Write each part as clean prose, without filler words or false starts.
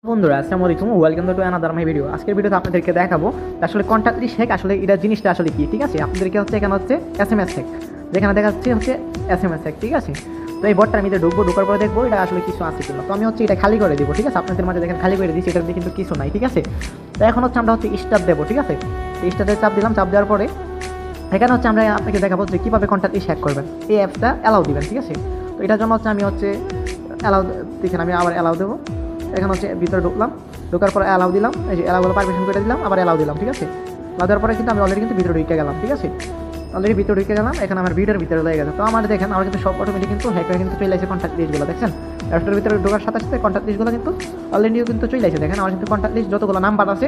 বন্ধুরা আসসালামু আলাইকুম, welcome to another my video. আজকের ভিডিওতে আপনাদেরকে দেখাবো আসলে কন্ট্যাক্ট লিস্ট হ্যাক আসলে এটা জিনিসটা আসলে কি। ঠিক আছে, আপনাদেরকে হচ্ছে এখানে হচ্ছে এসএমএস হ্যাক, যেখানে দেখাচ্ছে হচ্ছে এসএমএস হ্যাক। ঠিক আছে, তো এই বটটার মধ্যে ঢোকার পরে দেখবো এটা আসলে কিছু আছে কিনা। তো আমি হচ্ছে এটা খালি করে দিব। ঠিক আছে, আপনাদের মাঝে দেখেন খালি করে দিচ্ছি, এটার মধ্যে কিন্তু কিছু নাই। ঠিক আছে, তো এখন হচ্ছে আমরা হচ্ছে স্টার্ট দেবো। ঠিক আছে, স্টার্টে চাপ দিলাম, চাপ দেওয়ার পরে এখানে হচ্ছে আমরা আপনাকে দেখাবো যে কীভাবে কন্ট্যাক্ট লিস্ট হ্যাক করবেন। এই অ্যাপসটা অ্যালাউ দিবেন। ঠিক আছে, তো এটার জন্য হচ্ছে আমি হচ্ছে অ্যালাউ দেখেন, আমি আবার অ্যালাউ দেবো। এখানে হচ্ছে ভিতরে ঢুকলাম, ঢোকার পরে অ্যালাউ দিলাম, এই যে অ্যালাউগুলো পারমিশন করে দিলাম, আবার অ্যালাউ দিলাম। ঠিক আছে, অ্যালাউ দেওয়ার পরে কিন্তু আমি অলরেডি কিন্তু ভিতরে ঢুকে গেলাম। ঠিক আছে, অলরেডি ভিতরে ঢুকে গেলাম, এখানে আমার ভিডিওর ভিতরে লেগে গেছে। তো আমার দেখেন আমার কিন্তু সব অটোমেটিক কিন্তু হ্যাক হয়ে কিন্তু চলে আসে কন্ট্যাক্ট লিস্টগুলো। দেখছেন, অ্যাপসটার ভিতরে ঢোকার সাথে সাথে কন্ট্যাক্ট লিস্টগুলো কিন্তু অলরেডিও কিন্তু চলে আসে। দেখেন আমার কিন্তু কন্ট্যাক্ট লিস্ট যতগুলো নাম্বার আছে,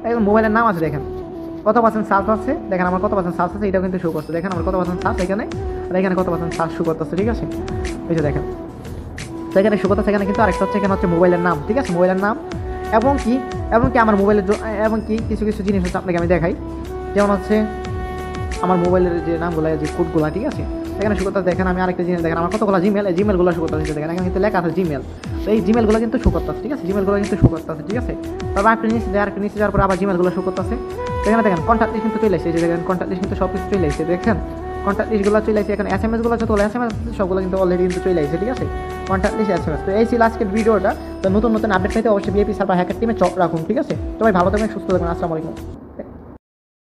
একদম মোবাইলের নাম আছে, দেখেন কত পার্সেন্ট সার্চ আছে, দেখেন আমার কত পার্সেন্ট সার্চ আছে, এটাও কিন্তু শো করছে। দেখেন আমার কত পার্সেন্ট সার্চ এখানে, আর এখানে কত পার্সেন্ট সার্চ শো করতেছে। ঠিক আছে, এই যে দেখেন, তো এখানে শো করতেছে। এখানে কিন্তু আরেকটা হচ্ছে এখানে হচ্ছে মোবাইলের নাম। ঠিক আছে, মোবাইলের নাম এবং কি আমার মোবাইলের এবং কি কিছু কিছু জিনিস হচ্ছে আপনাকে আমি দেখাই। যেমন হচ্ছে আমার মোবাইলের যে নামগুলো, যে কোডগুলো। ঠিক আছে, এখানে শো করতেছে। দেখেন আমি আরেকটা জিনিস দেখেন, আমার কতগুলো জিমেলগুলো শো করতেছে। দেখেন এখানে কিন্তু লেখা আছে জিমেল, তো এই জিমেলগুলো কিন্তু শো করতেছে। ঠিক আছে, জিমেলগুলো কিন্তু শো করতেছে। ঠিক আছে, তারপর আপনি নিচে যাওয়ার পর আবার জিমেলগুলো শো করতেছে। এখানে দেখেন কন্ট্যাক্ট লিস্ট কিন্তু চলে আসছে। যে দেখেন কন্ট্যাক্ট লিস্ট কিন্তু সব কিছু চলে আসছে। দেখছেন কন্ট্যাক্ট লিস্টগুলো চলে আসছে। এখানে এসএমএসগুলো যতগুলো এসএমএস সবগুলো কিন্তু অলরেডি কিন্তু চলে আসছে। ঠিক আছে, কন্ট্যাক্ট লিস্ট এসএমএস। তো এই ছিল আজকের ভিডিওটা। তো নতুন নতুন আপডেট পেতে অবশ্যই বিএপি সার্ভার হ্যাকার টিমে চোখ রাখুন। ঠিক আছে, সবাই ভালো থাকবেন, সুস্থ থাকবেন। আসসালামু আলাইকুম।